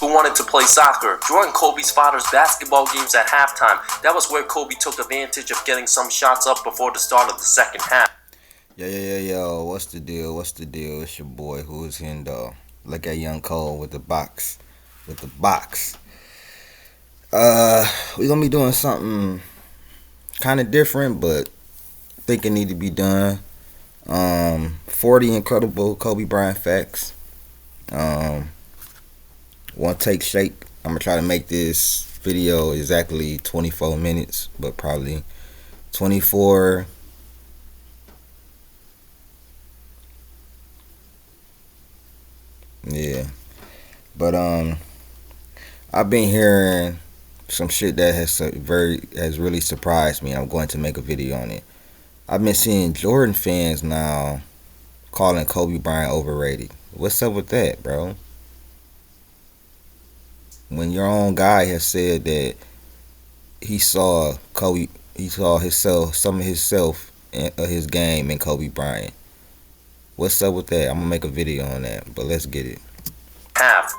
who wanted to play soccer. During Kobe's father's basketball games at halftime, that was where Kobe took advantage of getting some shots up before the start of the second half. Yo, what's the deal? What's the deal? It's your boy, Who's Hendo. Look at Young Cole with the box. With the box. We gonna be doing something kind of different, but think it need to be done. 40 incredible Kobe Bryant facts. Um, One take shake. I'm gonna try to make this video exactly 24 minutes, but probably 24. Yeah, but I've been hearing some shit that has really surprised me. I'm going to make a video on it. I've been seeing Jordan fans now calling Kobe Bryant overrated. What's up with that, bro? When your own guy has said that he saw Kobe, he saw himself, some of himself in his game in Kobe Bryant. What's up with that? I'm gonna make a video on that, but let's get it.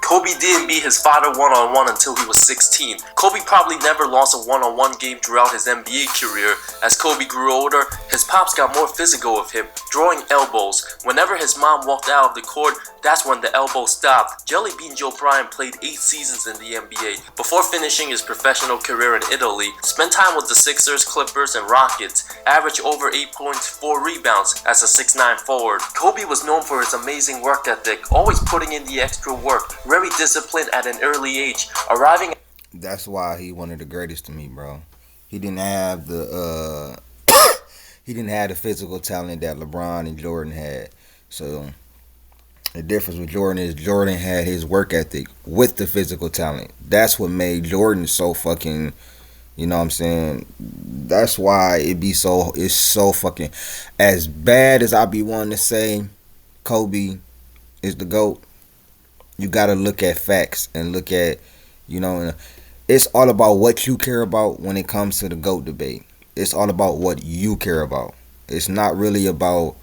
Kobe didn't beat his father one-on-one until he was 16. Kobe probably never lost a one-on-one game throughout his NBA career. As Kobe grew older, his pops got more physical with him, throwing elbows. Whenever his mom walked out of the court, that's when the elbow stopped. Jelly Bean Joe Bryant played 8 seasons in the NBA before finishing his professional career in Italy. Spent time with the Sixers, Clippers, and Rockets. Averaged over 8 points, 4 rebounds as a 6'9" forward. Kobe was known for his amazing work ethic, always putting in the extra work, very disciplined at an early age, arriving. That's why he one of the greatest to me, bro. He didn't have the he didn't have the physical talent that LeBron and Jordan had. So the difference with Jordan is Jordan had his work ethic with the physical talent. That's what made Jordan so fucking, you know what I'm saying? That's why it's so fucking, as bad as I be wanting to say Kobe is the GOAT, you gotta look at facts and look at, you know, it's all about what you care about when it comes to the GOAT debate. It's all about what you care about. It's not really about,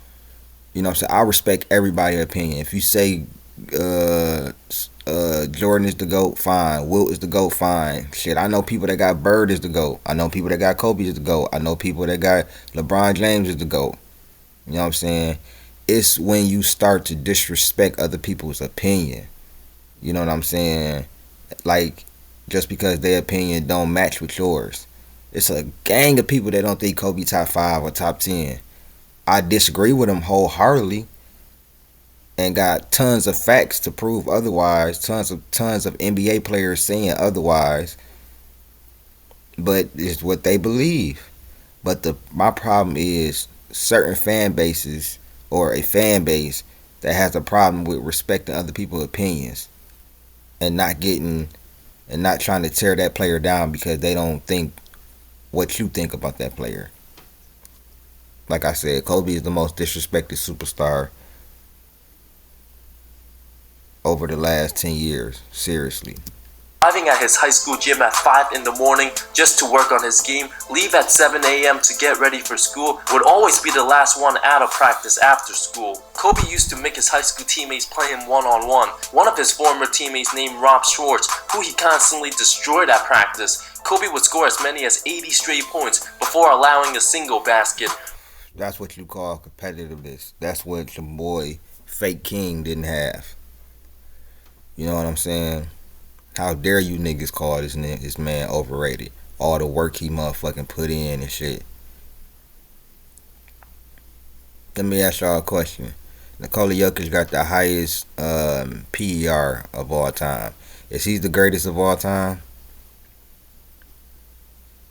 you know what I'm saying? I respect everybody's opinion. If you say Jordan is the GOAT, fine. Wilt is the GOAT, fine. Shit, I know people that got Bird is the GOAT. I know people that got Kobe is the GOAT. I know people that got LeBron James is the GOAT. You know what I'm saying? It's when you start to disrespect other people's opinion. You know what I'm saying? Like, just because their opinion don't match with yours. It's a gang of people that don't think Kobe top 5 or top 10. I disagree with them wholeheartedly and got tons of facts to prove otherwise, tons of NBA players saying otherwise, but it's what they believe. But my problem is certain fan bases, or a fan base that has a problem with respecting other people's opinions and not trying to tear that player down because they don't think what you think about that player. Like I said, Kobe is the most disrespected superstar over the last 10 years. Seriously. Arriving at his high school gym at 5 in the morning just to work on his game, leave at 7 a.m. to get ready for school, would always be the last one out of practice after school. Kobe used to make his high school teammates play him one-on-one. One of his former teammates named Rob Schwartz, who he constantly destroyed at practice. Kobe would score as many as 80 straight points before allowing a single basket. That's what you call competitiveness. That's what your boy Fake King didn't have. You know what I'm saying? How dare you niggas call this man overrated? All the work he motherfucking put in and shit. Let me ask y'all a question. Nikola Jokic got the highest PER of all time. Is he the greatest of all time?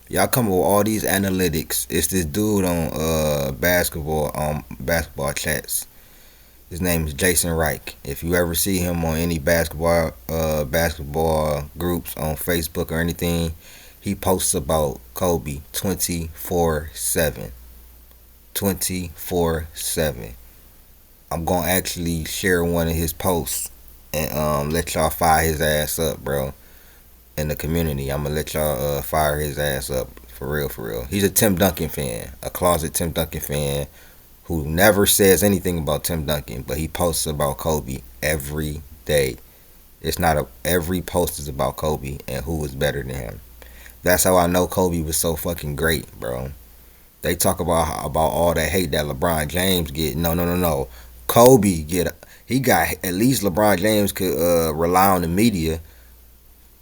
Y'all come up with all these analytics. It's this dude on basketball chats. His name is Jason Reich. If you ever see him on any basketball groups on Facebook or anything, he posts about Kobe 24/7. 24/7. I'm gonna actually share one of his posts and let y'all fire his ass up, bro. In the community, I'm gonna let y'all fire his ass up for real, for real. He's a Tim Duncan fan, a closet Tim Duncan fan, who never says anything about Tim Duncan, but he posts about Kobe every day. It's not every post is about Kobe and who was better than him. That's how I know Kobe was so fucking great, bro. They talk about all that hate that LeBron James get. No, no, no, no. Kobe get he got at least LeBron James could rely on the media.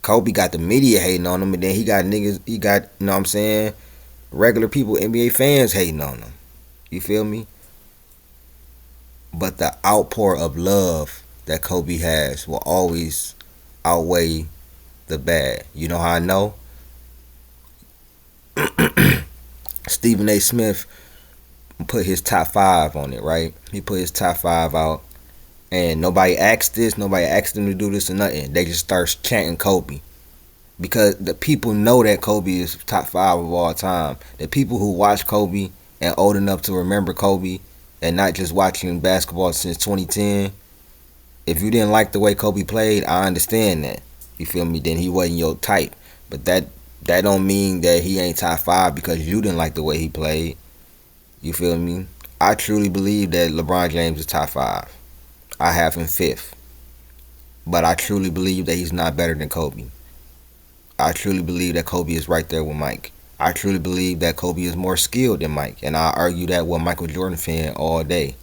Kobe got the media hating on him, and then he got niggas. He got you know what I'm saying regular people, NBA fans hating on him. You feel me? But the outpour of love that Kobe has will always outweigh the bad. You know how I know? Stephen A. Smith put his top five on it, right? He put his top five out, and nobody asked this, nobody asked him to do this or nothing. They just start chanting Kobe because the people know that Kobe is top five of all time. The people who watch Kobe and old enough to remember Kobe and not just watching basketball since 2010. If you didn't like the way Kobe played, I understand that. You feel me? Then he wasn't your type, but that don't mean that he ain't top five because you didn't like the way he played. You feel me? I truly believe that LeBron James is top five. I have him fifth. But I truly believe that he's not better than Kobe. I truly believe that Kobe is right there with Mike. I truly believe that Kobe is more skilled than Mike. And I argue that with Michael Jordan fan all day.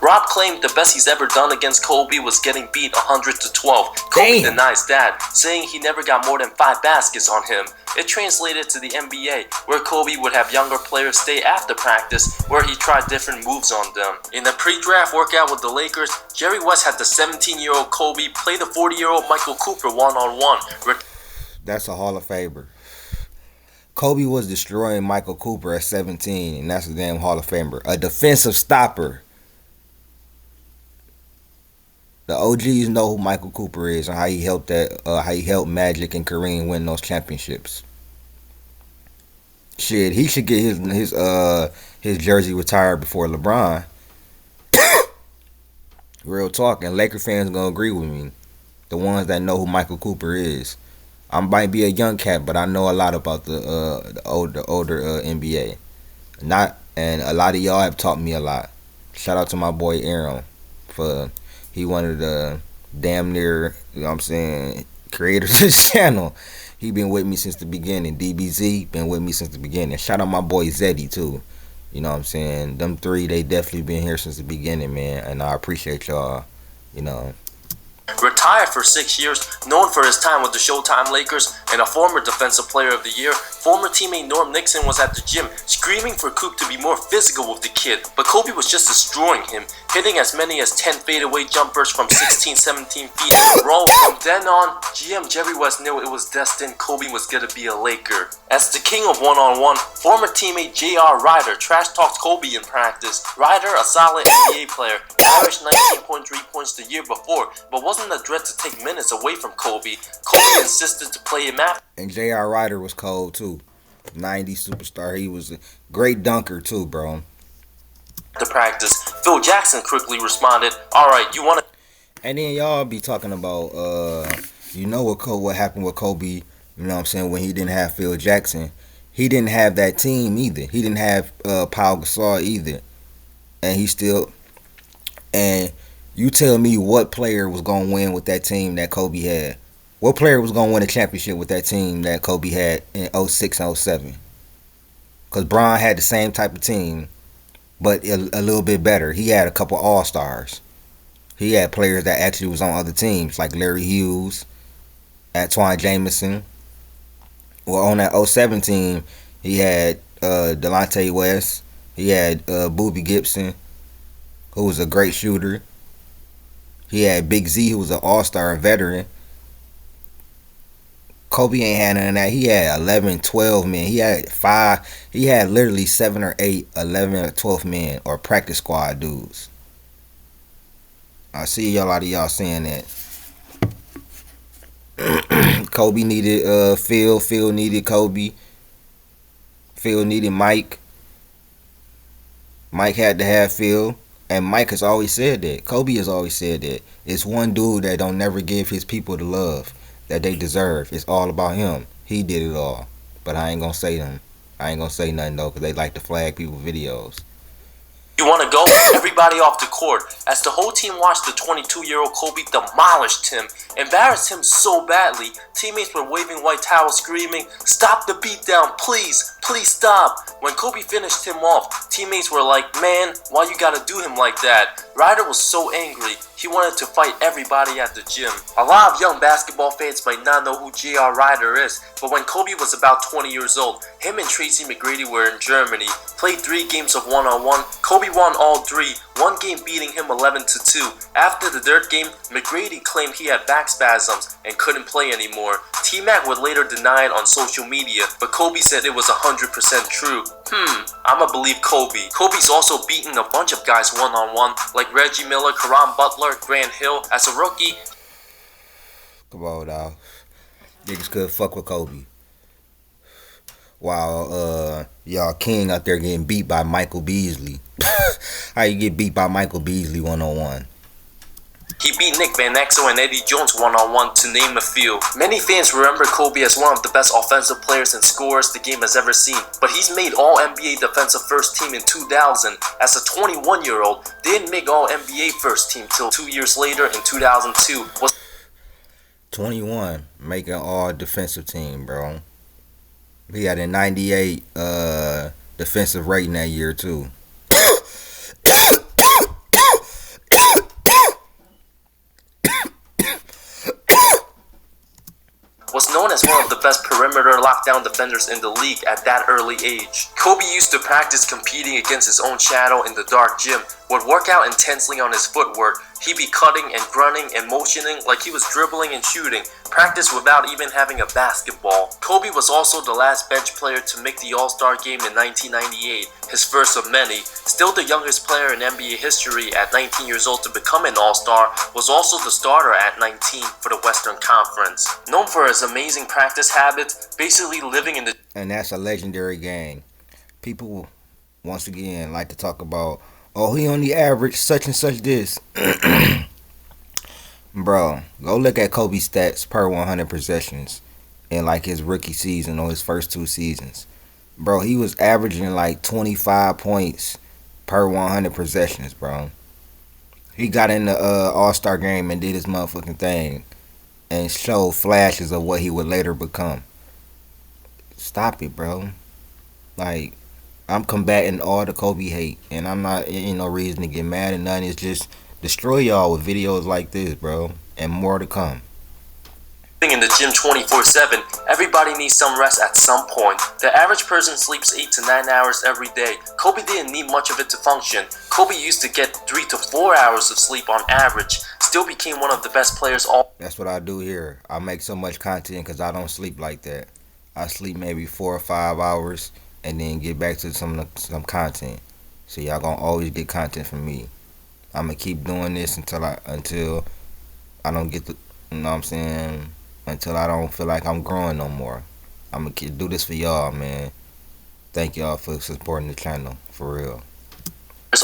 Rob claimed the best he's ever done against Kobe was getting beat 100-12. Kobe Damn. denies that, saying he never got more than 5 baskets on him. It translated to the NBA, where Kobe would have younger players stay after practice, where he tried different moves on them. In the pre-draft workout with the Lakers, Jerry West had the 17-year-old Kobe play the 40-year-old Michael Cooper one-on-one. That's a Hall of Famer. Kobe was destroying Michael Cooper at 17, and that's a damn Hall of Famer. A defensive stopper. The OGs know who Michael Cooper is and how he helped Magic and Kareem win those championships. Shit, he should get his jersey retired before LeBron. Real talk, and Laker fans gonna agree with me. The ones that know who Michael Cooper is. I might be a young cat, but I know a lot about the older NBA. And a lot of y'all have taught me a lot. Shout out to my boy Aaron for he one of the damn near, you know what I'm saying, creators of this channel. He been with me since the beginning. DBZ been with me since the beginning. Shout out my boy Zeddy too. You know what I'm saying? Them three, they definitely been here since the beginning, man. And I appreciate y'all, you know. Retired for 6 years, known for his time with the Showtime Lakers and a former Defensive Player of the Year, former teammate Norm Nixon was at the gym screaming for Coop to be more physical with the kid, but Kobe was just destroying him, hitting as many as 10 fadeaway jumpers from 16, 17 feet in a row. From then on, GM Jerry West knew it was destined Kobe was gonna be a Laker. As the king of one-on-one, former teammate J.R. Ryder trash-talked Kobe in practice. Ryder, a solid NBA player, averaged 19.3 points the year before, but wasn't a threat to take minutes away from Kobe. Kobe insisted to play him after. And J.R. Ryder was cold too. 90s superstar. He was a great dunker too, bro. The practice, Phil Jackson quickly responded, "Alright, you wanna..." And then y'all be talking about, you know what happened with Kobe, you know what I'm saying, when he didn't have Phil Jackson. He didn't have that team either. He didn't have Paul Gasol either. And you tell me what player was going to win with that team that Kobe had. What player was going to win a championship with that team that Kobe had in 06 and 07? Because Bryant had the same type of team, but a little bit better. He had a couple All-Stars. He had players that actually was on other teams, like Larry Hughes, Antoine Jameson. Well, on that 07 team, he had Delonte West. He had Boobie Gibson, who was a great shooter. He had Big Z, who was an all-star veteran. Kobe ain't had none of that. He had 11, 12 men. He had literally 7 or 8, 11 or 12 men or practice squad dudes. I see a lot of y'all saying that. Kobe needed Phil. Phil needed Kobe. Phil needed Mike. Mike had to have Phil. And Mike has always said that. Kobe has always said that. It's one dude that don't never give his people the love that they deserve. It's all about him. He did it all. But I ain't gonna say them. I ain't gonna say nothing though, because they like to flag people videos. You want to go? Everybody off the court. As the whole team watched the 22-year-old Kobe demolished him, embarrassed him so badly, teammates were waving white towels screaming, "Stop the beatdown, please, please stop." When Kobe finished him off, teammates were like, "Man, why you gotta do him like that?" Ryder was so angry, he wanted to fight everybody at the gym. A lot of young basketball fans might not know who J.R. Ryder is, but when Kobe was about 20 years old, him and Tracy McGrady were in Germany, played 3 games of one-on-one. Kobe won all 3, one game beating him 11-2. After the third game, McGrady claimed he had back spasms and couldn't play anymore. T-Mac would later deny it on social media, but Kobe said it was 100% true. I'ma believe Kobe. Kobe's also beaten a bunch of guys one-on-one, like Reggie Miller, Karan Butler, Grant Hill. As a rookie, Come on, dog. Niggas could fuck with Kobe. While y'all King out there getting beat by Michael Beasley. How you get beat by Michael Beasley 1-on-1? he beat Nick Van Exel and Eddie Jones one-on-one, to name a few. Many fans remember Kobe as one of the best offensive players and scorers the game has ever seen, but he's made All-NBA Defensive First Team in 2000. As a 21-year-old, didn't make All-NBA First Team till 2 years later in 2002. 21, making all defensive team, bro. He had a 98 defensive rating that year too. Was known as one of the best perimeter lockdown defenders in the league at that early age. Kobe used to practice competing against his own shadow in the dark gym, would work out intensely on his footwork. He'd be cutting and grunting and motioning like he was dribbling and shooting, practice without even having a basketball. Kobe was also the last bench player to make the All-Star game in 1998, his first of many. Still the youngest player in NBA history at 19 years old to become an All-Star, was also the starter at 19 for the Western Conference. Known for his amazing practice habits, basically living in the... And that's a legendary game. People, once again, like to talk about, oh, he only averaged such and such this. Bro, go look at Kobe's stats per 100 possessions in like his rookie season or his first 2 seasons. Bro, he was averaging like 25 points per 100 possessions, bro. He got in the All-Star game and did his motherfucking thing and showed flashes of what he would later become. Stop it, bro. Like, I'm combating all the Kobe hate, and I'm not, ain't no reason to get mad and nothing. It's just destroy y'all with videos like this, bro, and more to come. In the gym 24/7, everybody needs some rest at some point. The average person sleeps 8 to 9 hours every day. Kobe didn't need much of it to function. Kobe used to get 3 to 4 hours of sleep on average. Still became one of the best players all. That's what I do here. I make so much content because I don't sleep like that. I sleep maybe 4 or 5 hours and then get back to some content. So y'all gonna always get content from me. I'm gonna keep doing this until I don't get the, you know what I'm saying, until I don't feel like I'm growing no more. I'm gonna do this for y'all, man. Thank y'all for supporting the channel, for real.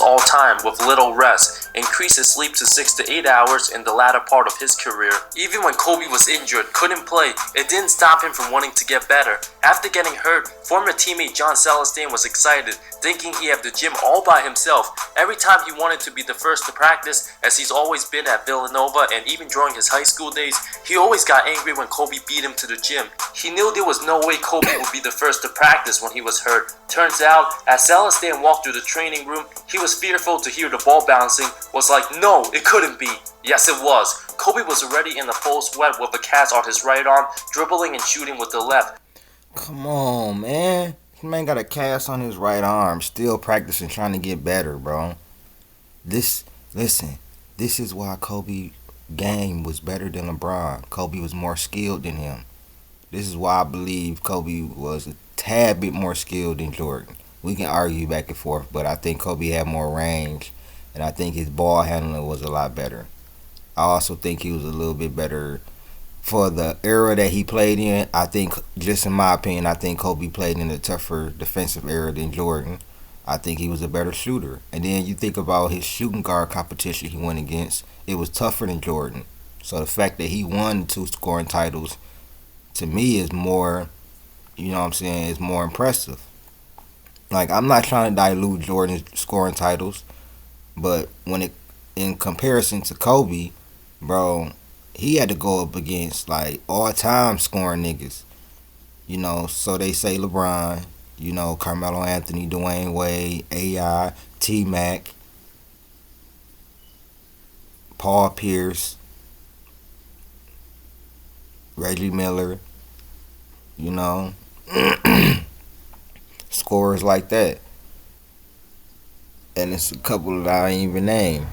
All time with little rest, increased his sleep to 6 to 8 hours in the latter part of his career. Even when Kobe was injured, couldn't play, it didn't stop him from wanting to get better. After getting hurt, former teammate John Celestine was excited, thinking he had the gym all by himself. Every time he wanted to be the first to practice, as he's always been at Villanova, and even during his high school days, he always got angry when Kobe beat him to the gym. He knew there was no way Kobe would be the first to practice when he was hurt. Turns out, as Celestine walked through the training room, he was fearful to hear the ball bouncing, was like, no, it couldn't be. Yes, it was. Kobe was already in a full sweat with a cast on his right arm, dribbling and shooting with the left. Come on, man. This man got a cast on his right arm, still practicing, trying to get better, bro. Listen, this is why Kobe game was better than LeBron. Kobe was more skilled than him. This is why I believe Kobe was a tad bit more skilled than Jordan. We can argue back and forth, but I think Kobe had more range, and I think his ball handling was a lot better. I also think he was a little bit better for the era that he played in. I think, just in my opinion, I think Kobe played in a tougher defensive era than Jordan. I think he was a better shooter. And then you think about his shooting guard competition he went against, it was tougher than Jordan. So the fact that he won 2 scoring titles, to me, is more, you know what I'm saying, is more impressive. Like, I'm not trying to dilute Jordan's scoring titles, but when it in comparison to Kobe, bro, he had to go up against like all time scoring niggas. So they say LeBron, Carmelo Anthony, Dwayne Wade, AI, T Mac, Paul Pierce, Reggie Miller, you know, scorers like that. And it's a couple that I ain't even name.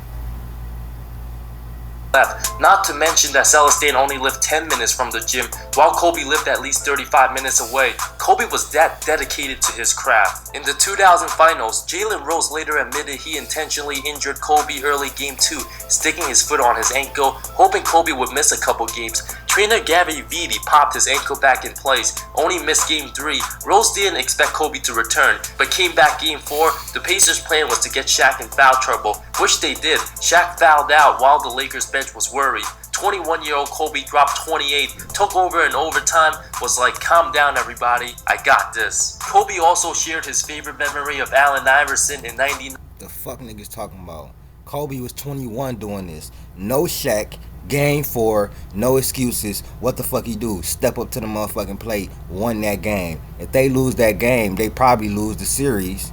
Left. Not to mention that Celestine only lived 10 minutes from the gym, while Kobe lived at least 35 minutes away. Kobe was that dedicated to his craft. In the 2000 finals, Jalen Rose later admitted he intentionally injured Kobe early game 2, sticking his foot on his ankle, hoping Kobe would miss a couple games. Trainer Gary Vitti popped his ankle back in place, only missed game 3. Rose didn't expect Kobe to return, but came back game 4. The Pacers' plan was to get Shaq in foul trouble, which they did. Shaq fouled out while the Lakers bench was worried. 21-year-old Kobe dropped 28, took over in overtime, was like, calm down everybody, I got this. Kobe also shared his favorite memory of Allen Iverson in '99. The fuck niggas talking about? Kobe was 21 doing this. No Shaq. Game 4. No excuses. What the fuck he do? Step up to the motherfucking plate. Won that game. If they lose that game, they probably lose the series.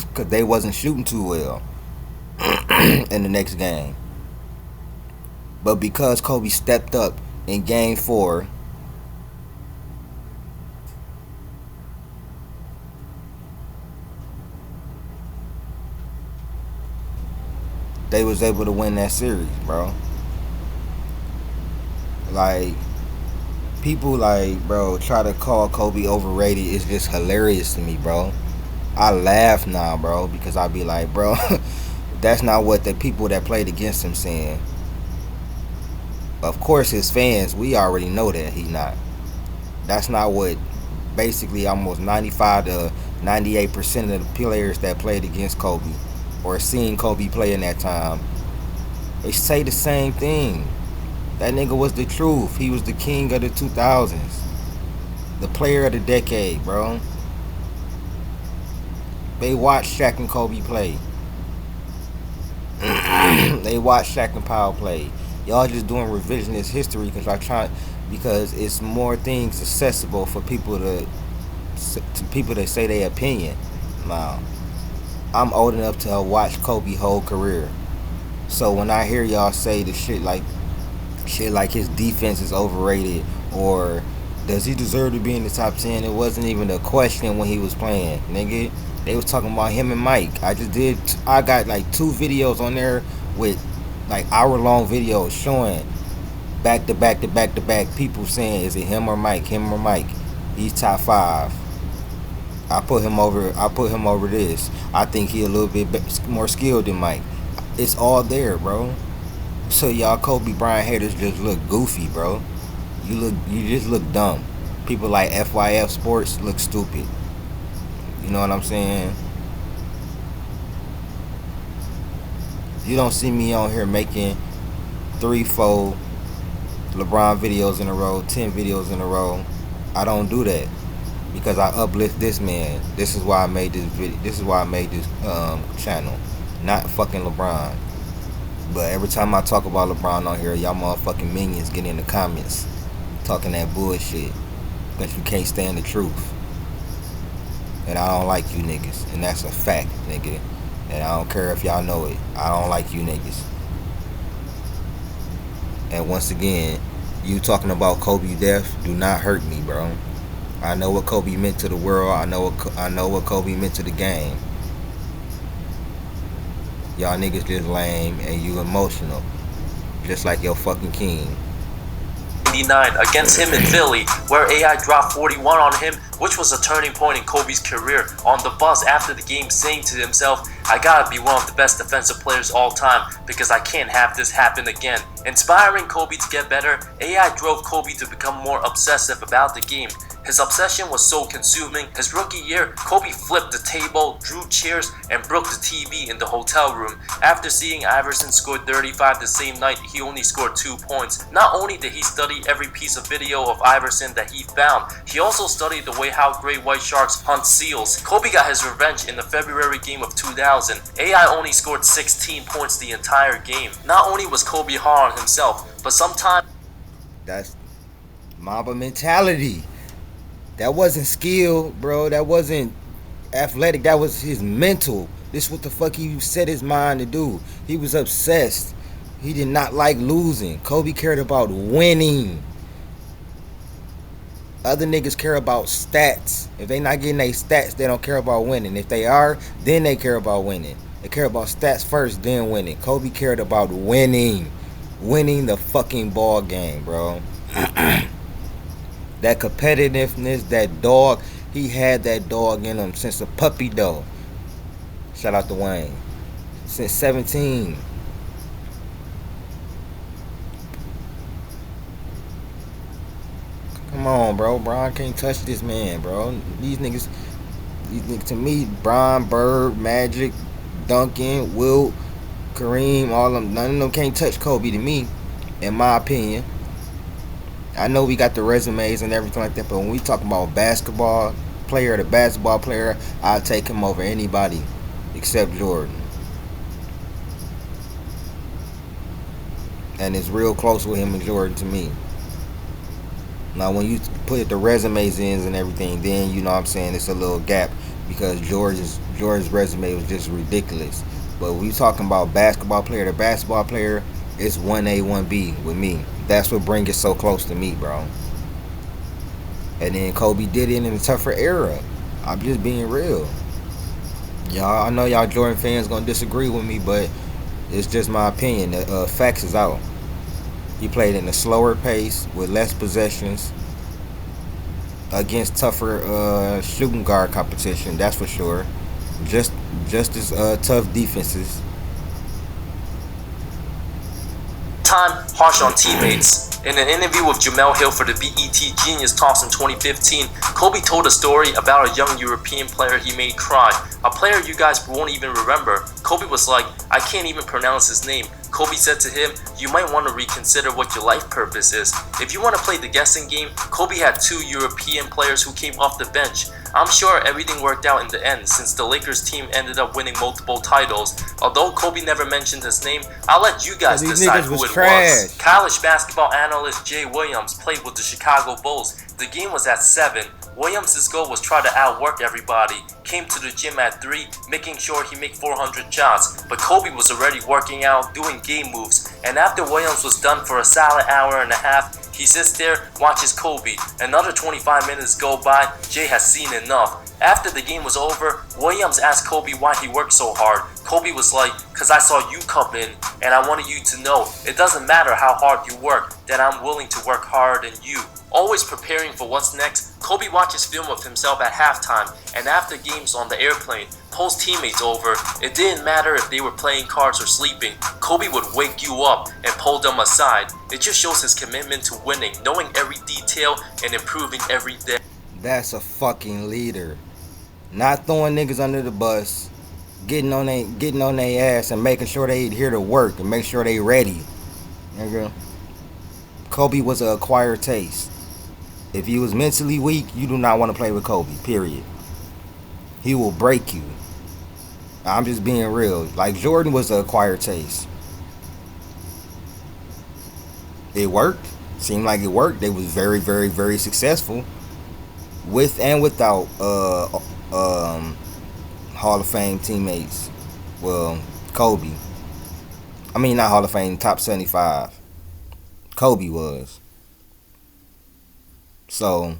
Because they wasn't shooting too well in the next game. But because Kobe stepped up in game 4, they was able to win that series, bro. Like, people bro, try to call Kobe overrated. It's just hilarious to me, bro. I laugh now, bro, because I be like, bro, that's not what the people that played against him saying. Of course, his fans, we already know that he not. That's not what basically almost 95 to 98% of the players that played against Kobe or seen Kobe play in that time, they say the same thing. That nigga was the truth. He was the king of the 2000s. The player of the decade, bro. They watched Shaq and Kobe play. They watched Shaq and Powell play. Y'all just doing revisionist history because it's more things accessible for people to people that say their opinion. Now, I'm old enough to have watched Kobe's whole career. So when I hear y'all say the shit like his defense is overrated or does he deserve to be in the top 10, it wasn't even a question when he was playing, nigga. They was talking about him and Mike. I got like 2 videos on there with like hour-long videos showing back to back to back to back people saying, is it him or Mike? Him or Mike? He's top 5. I put him over this. I think he a little bit more skilled than Mike. It's all there, bro. So y'all Kobe Bryant haters just look goofy, bro. You just look dumb. People like FYF Sports look stupid. You know what I'm saying? You don't see me on here making 3, 4 LeBron videos in a row, 10 videos in a row. I don't do that because I uplift this man. This is why I made this video. This is why I made this channel, not fucking LeBron. But every time I talk about LeBron on here, y'all motherfucking minions get in the comments talking that bullshit because you can't stand the truth. And I don't like you niggas, and that's a fact, nigga. And I don't care if y'all know it. I don't like you niggas. And once again, you talking about Kobe death do not hurt me, bro. I know what Kobe meant to the world. I know what Kobe meant to the game. Y'all niggas just lame and you emotional, just like your fucking king. 99 against him in Philly, where AI dropped 41 on him, which was a turning point in Kobe's career. On the bus after the game, saying to himself, I gotta be one of the best defensive players all time because I can't have this happen again. Inspiring Kobe to get better, AI drove Kobe to become more obsessive about the game. His obsession was so consuming. His rookie year, Kobe flipped the table, drew chairs, and broke the TV in the hotel room. After seeing Iverson score 35 the same night, he only scored 2 points. Not only did he study every piece of video of Iverson that he found, he also studied the way how great white sharks hunt seals. Kobe got his revenge in the February game of 2000. AI only scored 16 points the entire game. Not only was Kobe hard on himself, but sometimes That's Mamba mentality. That wasn't skill, bro. That wasn't athletic. That was his mental. This what the fuck he set his mind to do. He was obsessed. He did not like losing. Kobe cared about winning. Other niggas care about stats. If they not getting their stats, they don't care about winning. If they are, then they care about winning. They care about stats first, then winning. Kobe cared about winning. Winning the fucking ball game, bro. That competitiveness, that dog, he had that dog in him since a puppy though. Shout out to Wayne. Since 17. Come on, bro. Bron can't touch this man, bro. These niggas, to me, Bron, Bird, Magic, Duncan, Wilt, Kareem, all of them, none of them can't touch Kobe to me, in my opinion. I know we got the resumes and everything like that, but when we talk about basketball player to basketball player, I'll take him over anybody except Jordan. And it's real close with him and Jordan to me. Now, when you put the resumes in and everything, then you know what I'm saying it's a little gap because George's resume was just ridiculous. But when we talking about basketball player to basketball player, it's 1A, 1B with me. That's what brings it so close to me, bro. And then Kobe did it in a tougher era. I'm just being real. Y'all, I know y'all Jordan fans gonna disagree with me, but it's just my opinion. The facts is out. He played in a slower pace with less possessions against tougher shooting guard competition. That's for sure. Just as tough defenses. time harsh on teammates. In an interview with Jamel Hill for the BET Genius Talks in 2015, Kobe told a story about a young European player he made cry. A player you guys won't even remember. Kobe was like, I can't even pronounce his name. Kobe said to him, you might want to reconsider what your life purpose is. If you want to play the guessing game, Kobe had 2 European players who came off the bench. I'm sure everything worked out in the end since the Lakers team ended up winning multiple titles. Although Kobe never mentioned his name, I'll let you guys decide who it was. College basketball analyst Jay Williams played with the Chicago Bulls. The game was at 7. Williams' goal was try to outwork everybody. Came to the gym at 3, making sure he make 400 shots. But Kobe was already working out, doing game moves. And after Williams was done for a solid hour and a half, he sits there, watches Kobe. Another 25 minutes go by, Jay has seen enough. After the game was over, Williams asked Kobe why he worked so hard. Kobe was like, cause I saw you come in, and I wanted you to know, it doesn't matter how hard you work, that I'm willing to work harder than you. Always preparing for what's next, Kobe watches film of himself at halftime, and after games on the airplane, pulls teammates over. It didn't matter if they were playing cards or sleeping, Kobe would wake you up and pull them aside. It just shows his commitment to winning, knowing every detail and improving every day. That's a fucking leader. Not throwing niggas under the bus, getting on they ass and making sure they here to work and make sure they ready. Nigga. Kobe was an acquired taste. If you was mentally weak, you do not want to play with Kobe, period. He will break you. I'm just being real. Like Jordan was an acquired taste. It worked. Seemed like it worked. They was very, very, very successful. With and without Hall of Fame teammates. Well, Kobe. I mean, not Hall of Fame, top 75. Kobe was. So,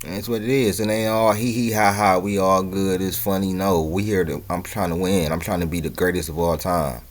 that's what it is. It ain't all hee hee ha ha, we all good, it's funny. No, we here to, I'm trying to win. I'm trying to be the greatest of all time.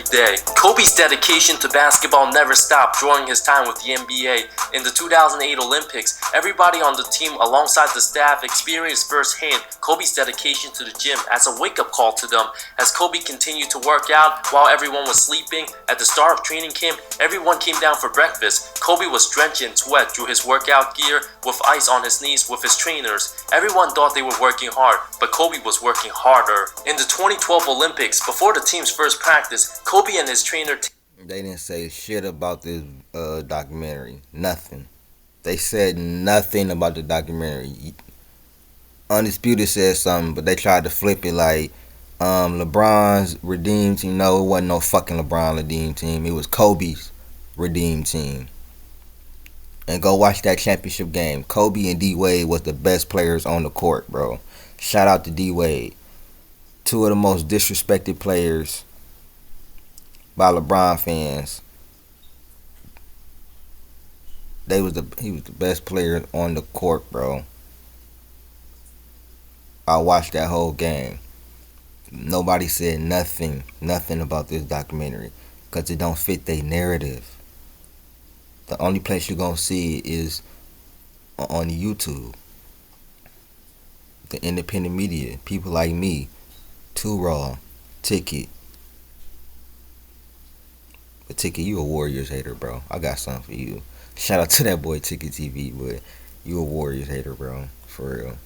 day. Kobe's dedication to basketball never stopped during his time with the NBA. In the 2008 Olympics, everybody on the team alongside the staff experienced firsthand Kobe's dedication to the gym as a wake-up call to them. As Kobe continued to work out while everyone was sleeping, at the start of training camp, everyone came down for breakfast. Kobe was drenched in sweat through his workout gear with ice on his knees with his trainers. Everyone thought they were working hard, but Kobe was working harder. In the 2012 Olympics, before the team's first practice, Kobe and his trainer They didn't say shit about this documentary. Nothing. They said nothing about the documentary. Undisputed said something, but they tried to flip it like LeBron's redeemed team. No, it wasn't no fucking LeBron redeemed team. It was Kobe's redeemed team. And go watch that championship game. Kobe and D Wade was the best players on the court, bro. Shout out to D Wade. Two of the most disrespected players by LeBron fans. He was the best player on the court, bro. I watched that whole game. Nobody said nothing about this documentary, because it don't fit their narrative. The only place you're gonna see it is on YouTube. The independent media, people like me, Too Raw, Ticket. But Ticket, you a Warriors hater, bro. I got something for you. Shout out to that boy Ticket TV, but you a Warriors hater, bro. For real.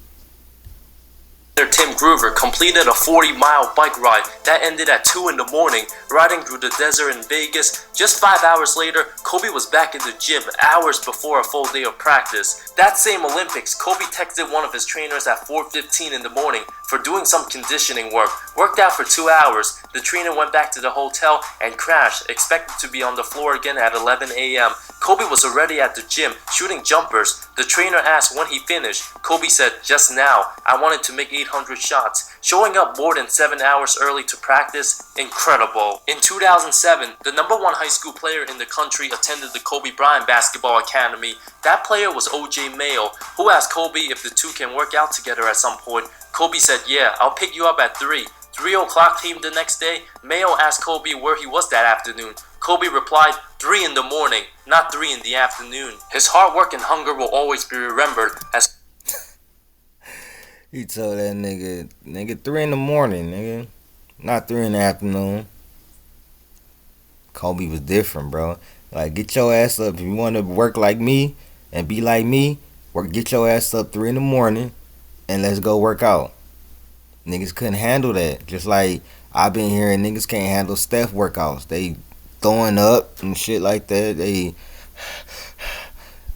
Tim Groover completed a 40-mile bike ride that ended at 2 in the morning, riding through the desert in Vegas. Just 5 hours later, Kobe was back in the gym hours before a full day of practice. That same Olympics, Kobe texted one of his trainers at 4:15 in the morning for doing some conditioning work. Worked out for 2 hours. The trainer went back to the hotel and crashed, expected to be on the floor again at 11 a.m. Kobe was already at the gym, shooting jumpers. The trainer asked when he finished. Kobe said, "Just now. I wanted to make 800 shots." Showing up more than 7 hours early to practice, incredible. In 2007, the #1 high school player in the country attended the Kobe Bryant Basketball Academy. That player was O.J. Mayo, who asked Kobe if the two can work out together at some point. Kobe said, "Yeah, I'll pick you up at 3. 3 o'clock came the next day. Mayo asked Kobe where he was that afternoon. Kobe replied, 3 in the morning, not 3 in the afternoon. His hard work and hunger will always be remembered as He told that nigga 3 in the morning, nigga. Not 3 in the afternoon. Kobe was different, bro. Like, get your ass up. If you want to work like me and be like me, get your ass up 3 in the morning and let's go work out. Niggas couldn't handle that. Just like I've been hearing niggas can't handle Steph workouts. They throwing up and shit like that.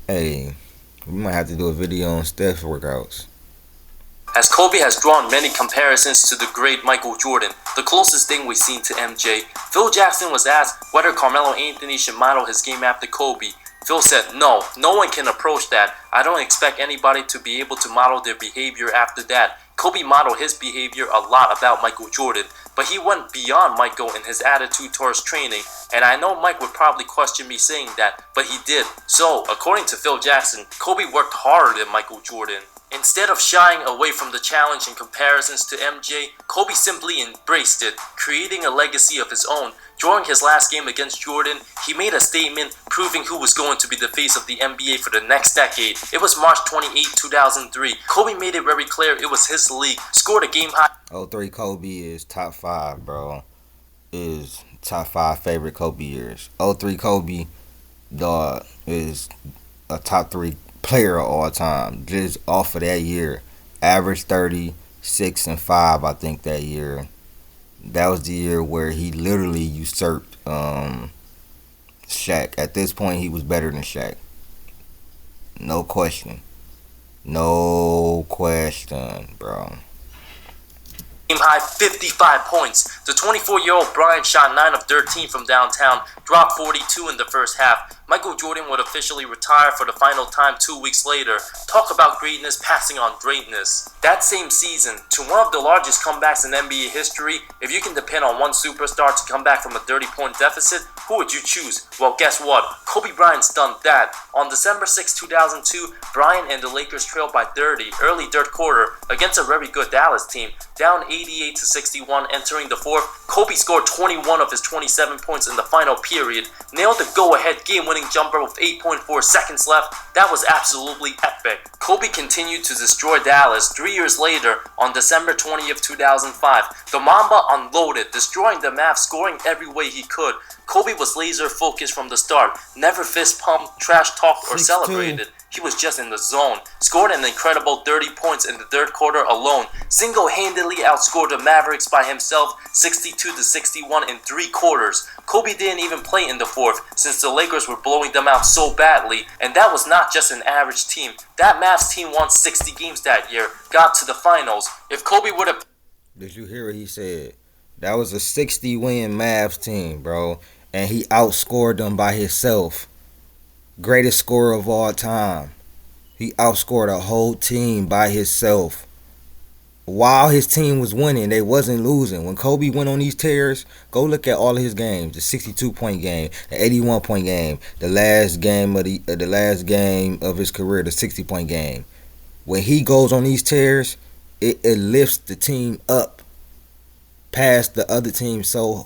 Hey, we might have to do a video on Steph's workouts. As Kobe has drawn many comparisons to the great Michael Jordan, the closest thing we've seen to MJ. Phil Jackson was asked whether Carmelo Anthony should model his game after Kobe. Phil said, no one can approach that. I don't expect anybody to be able to model their behavior after that. Kobe modeled his behavior a lot about Michael Jordan, but he went beyond Michael in his attitude towards training, and I know Mike would probably question me saying that, but he did. So, according to Phil Jackson, Kobe worked harder than Michael Jordan. Instead of shying away from the challenge and comparisons to MJ, Kobe simply embraced it, creating a legacy of his own. During his last game against Jordan, he made a statement proving who was going to be the face of the NBA for the next decade. It was March 28, 2003. Kobe made it very clear it was his league, scored a game high. 03 Kobe is top 5, bro. Is top 5 favorite Kobe years. 03 Kobe, dog, is a top 3 player of all time. Just off of that year. Average 30, 6 and 5, I think, that year. That was the year where he literally usurped Shaq. At this point, he was better than Shaq. No question. No question, bro. Game high 55 points. The 24-year-old Bryant shot 9 of 13 from downtown, dropped 42 in the first half. Michael Jordan would officially retire for the final time 2 weeks later. Talk about greatness passing on greatness. That same season, to one of the largest comebacks in NBA history, if you can depend on one superstar to come back from a 30-point deficit, who would you choose? Well, guess what? Kobe Bryant's done that. On December 6, 2002, Bryant and the Lakers trailed by 30 early third quarter against a very good Dallas team, down 80 88-61 entering the fourth. Kobe scored 21 of his 27 points in the final period, nailed the go-ahead game-winning jumper with 8.4 seconds left. That was absolutely epic. Kobe continued to destroy Dallas 3 years later on December 20th, 2005. The Mamba unloaded, destroying the Mavs, scoring every way he could. Kobe was laser focused from the start, never fist pumped, trash talked, or 6'2". celebrated. He was just in the zone. Scored an incredible 30 points in the third quarter alone. Single-handedly outscored the Mavericks by himself 62-61 in 3 quarters. Kobe didn't even play in the fourth since the Lakers were blowing them out so badly, and that was not just an average team. That Mavs team won 60 games that year, got to the finals. If Kobe would have... Did you hear what he said? That was a 60-win Mavs team, bro, and he outscored them by himself. Greatest scorer of all time. He outscored a whole team by himself. While his team was winning, they wasn't losing. When Kobe went on these tears, go look at all of his games. The 62-point game, the 81-point game, the last game of his career, the 60-point game. When he goes on these tears, it lifts the team up past the other team so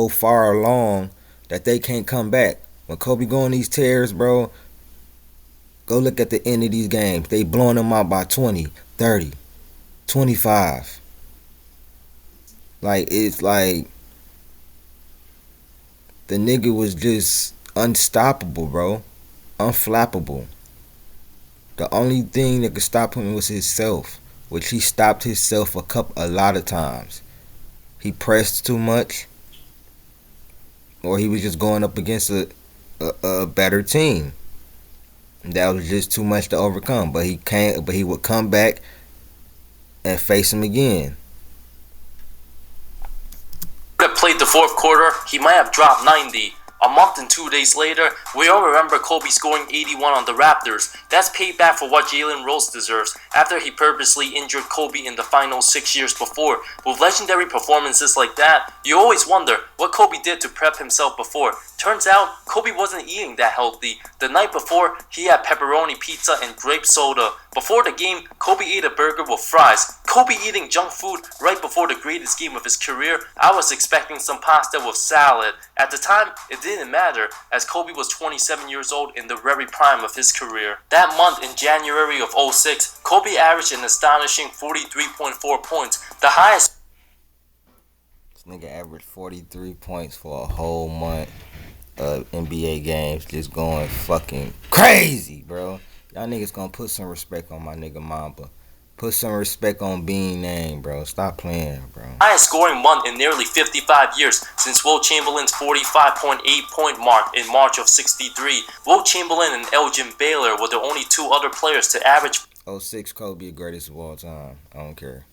far along that they can't come back. When Kobe go on these tears, bro, go look at the end of these games. They blowing them out by 20, 30, 25. Like, it's like the nigga was just unstoppable, bro. Unflappable. The only thing that could stop him was himself, which he stopped himself a lot of times. He pressed too much, or he was just going up against a better team. That was just too much to overcome. But he would come back and face him again. Would have played the fourth quarter, he might have dropped 90. A month and 2 days later, we all remember Kobe scoring 81 on the Raptors. That's payback for what Jalen Rose deserves after he purposely injured Kobe in the finals 6 years before. With legendary performances like that, you always wonder what Kobe did to prep himself before. Turns out, Kobe wasn't eating that healthy. The night before, he had pepperoni pizza and grape soda. Before the game, Kobe ate a burger with fries. Kobe eating junk food right before the greatest game of his career. I was expecting some pasta with salad. At the time, it didn't matter, as Kobe was 27 years old in the very prime of his career. That month in January of 2006, Kobe averaged an astonishing 43.4 points, the highest. This nigga averaged 43 points for a whole month of NBA games, just going fucking crazy, bro. Y'all niggas gonna put some respect on my nigga Mamba. Put some respect on Bean name, bro. Stop playing, bro. Highest scoring month in nearly 55 years since Wilt Chamberlain's 45.8 point mark in March of '63. Wilt Chamberlain and Elgin Baylor were the only 2 other players to average 06 Kobe, the greatest of all time. I don't care.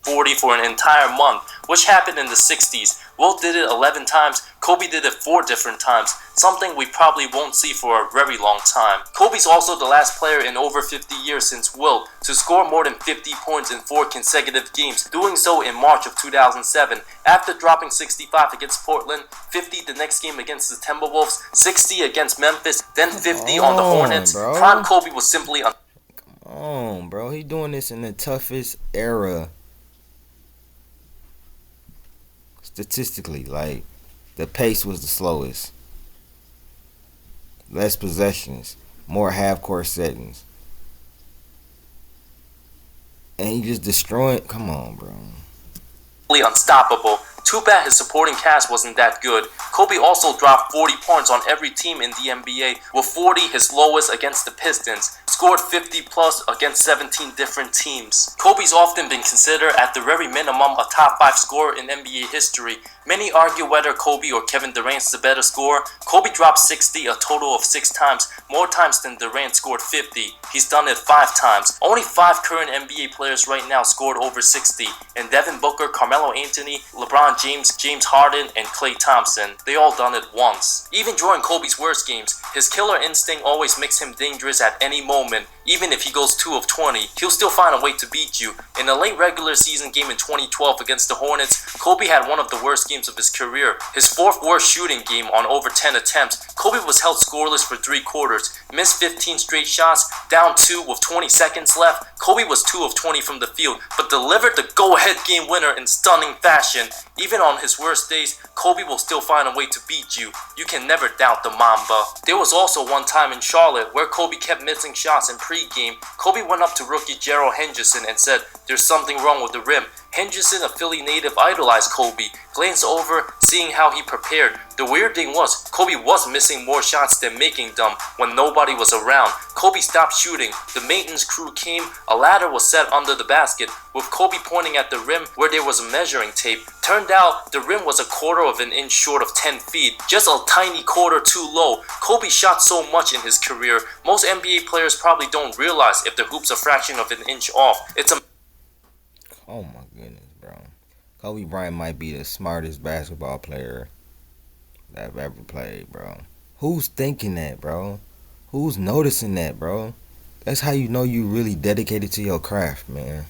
40 for an entire month, which happened in the 60s. Wilt did it 11 times, Kobe did it 4 different times, something we probably won't see for a very long time. Kobe's also the last player in over 50 years since Wilt to score more than 50 points in 4 consecutive games, doing so in March of 2007. After dropping 65 against Portland, 50 the next game against the Timberwolves, 60 against Memphis, then 50 on the Hornets. Bro. Prime Kobe was simply Come on, bro. He doing this in the toughest era. Statistically, like, the pace was the slowest. Less possessions, more half-court settings. And he just destroying. Come on, bro. unstoppable. Too bad his supporting cast wasn't that good. Kobe also dropped 40 points on every team in the NBA, with 40 his lowest against the Pistons. Scored 50 plus against 17 different teams. Kobe's often been considered at the very minimum a top 5 scorer in NBA history. Many argue whether Kobe or Kevin Durant's the better scorer. Kobe dropped 60 a total of 6 times, more times than Durant scored 50. He's done it 5 times. Only 5 current NBA players right now scored over 60, and Devin Booker, Carmelo Anthony, LeBron James, James Harden, and Klay Thompson. They all done it once. Even during Kobe's worst games, His killer instinct always makes him dangerous at any moment. Even if he goes 2 of 20, he'll still find a way to beat you. In a late regular season game in 2012 against the Hornets, Kobe had one of the worst games of his career. His fourth worst shooting game on over 10 attempts. Kobe was held scoreless for 3 quarters, missed 15 straight shots, down 2 with 20 seconds left. Kobe was 2 of 20 from the field, but delivered the go-ahead game winner in stunning fashion. Even on his worst days, Kobe will still find a way to beat you. You can never doubt the Mamba. There was also one time in Charlotte where Kobe kept missing shots in pre-game. Kobe went up to rookie Gerald Henderson and said, "There's something wrong with the rim." Henderson, a Philly native, idolized Kobe, glanced over, seeing how he prepared. The weird thing was, Kobe was missing more shots than making them when nobody was around. Kobe stopped shooting. The maintenance crew came. A ladder was set under the basket, with Kobe pointing at the rim where there was a measuring tape. Turned out, the rim was a quarter of an inch short of 10 feet, just a tiny quarter too low. Kobe shot so much in his career, most NBA players probably don't realize if the hoop's a fraction of an inch off. Oh my goodness, bro. Kobe Bryant might be the smartest basketball player that I've ever played, bro. Who's thinking that, bro? Who's noticing that, bro? That's how you know you really dedicated to your craft, man.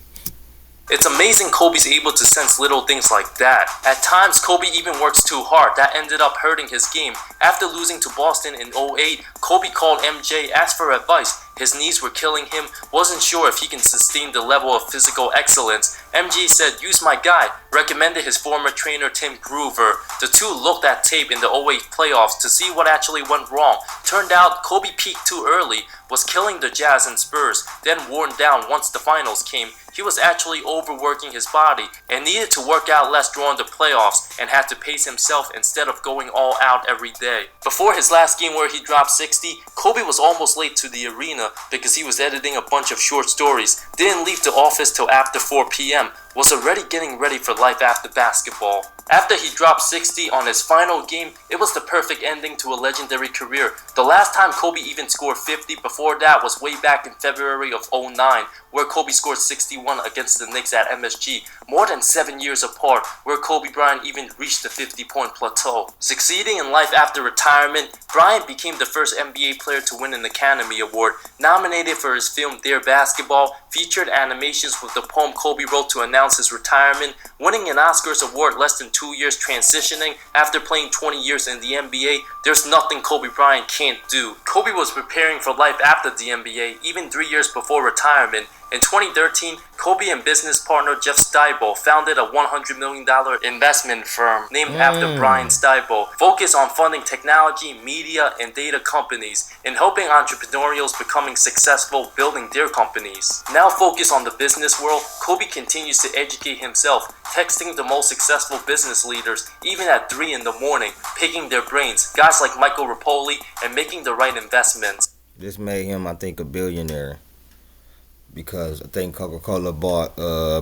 It's amazing Kobe's able to sense little things like that. At times, Kobe even works too hard. That ended up hurting his game. After losing to Boston in 2008, Kobe called MJ, asked for advice. His knees were killing him, wasn't sure if he can sustain the level of physical excellence. MJ said, "Use my guy," recommended his former trainer Tim Groover. The two looked at tape in the 2008 playoffs to see what actually went wrong. Turned out Kobe peaked too early, was killing the Jazz and Spurs, then worn down once the finals came. He was actually overworking his body and needed to work out less during the playoffs and had to pace himself instead of going all out every day. Before his last game where he dropped 60, Kobe was almost late to the arena because he was editing a bunch of short stories. Didn't leave the office till after 4 p.m. Was already getting ready for life after basketball. After he dropped 60 on his final game, it was the perfect ending to a legendary career. The last time Kobe even scored 50 before that was way back in February of 2009, where Kobe scored 61 against the Knicks at MSG, more than 7 years apart, where Kobe Bryant even reached the 50-point plateau. Succeeding in life after retirement, Bryant became the first NBA player to win an Academy Award. Nominated for his film Dear Basketball, featured animations with the poem Kobe wrote to announce his retirement, winning an Oscars award less than 2 years transitioning after playing 20 years in the NBA. There's nothing Kobe Bryant can't do. Kobe was preparing for life after the NBA, even 3 years before retirement. In 2013, Kobe and business partner Jeff Stiebel founded a $100 million investment firm named after Brian Stiebel, focused on funding technology, media, and data companies, and helping entrepreneurials becoming successful building their companies. Now focused on the business world, Kobe continues to educate himself, texting the most successful business leaders, even at 3 in the morning, picking their brains, guys like Michael Rapoli, and making the right investments. This made him, I think, a billionaire. Because I think Coca-Cola bought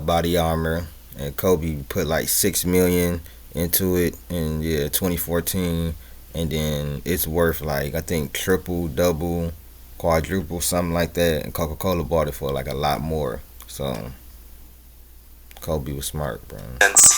Body Armor, and Kobe put like $6 million into it in 2014, and then it's worth like I think triple, double, quadruple, something like that. And Coca-Cola bought it for like a lot more. So Kobe was smart, bro.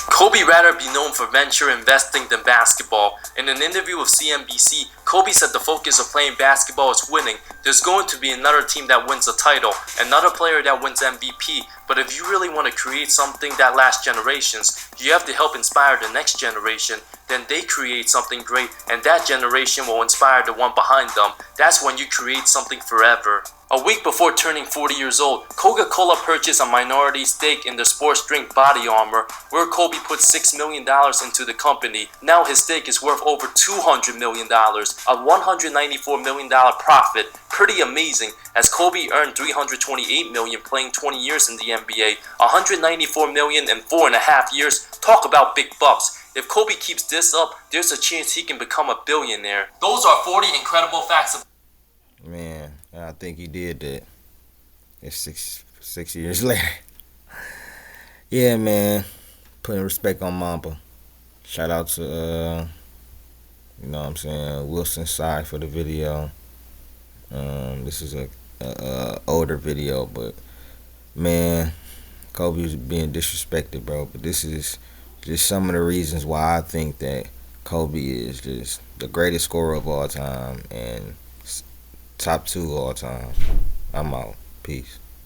Kobe rather be known for venture investing than basketball. In an interview with CNBC, Kobe said the focus of playing basketball is winning. There's going to be another team that wins a title, another player that wins MVP, but if you really want to create something that lasts generations, you have to help inspire the next generation. Then they create something great, and that generation will inspire the one behind them. That's when you create something forever. A week before turning 40 years old, Coca-Cola purchased a minority stake in the sports drink Body Armor, where Kobe put $6 million into the company. Now his stake is worth over $200 million, a $194 million profit. Pretty amazing, as Kobe earned $328 million playing 20 years in the NBA, $194 million in 4.5 years. Talk about big bucks. If Kobe keeps this up, there's a chance he can become a billionaire. Those are 40 incredible facts. Man, I think he did that. It's six years later. Yeah, man. Putting respect on Mamba. Shout out to you know what I'm saying, Wilson's side for the video. This is a older video, but man, Kobe was being disrespected, bro. But this is just some of the reasons why I think that Kobe is just the greatest scorer of all time and Top two all time. I'm out. Peace.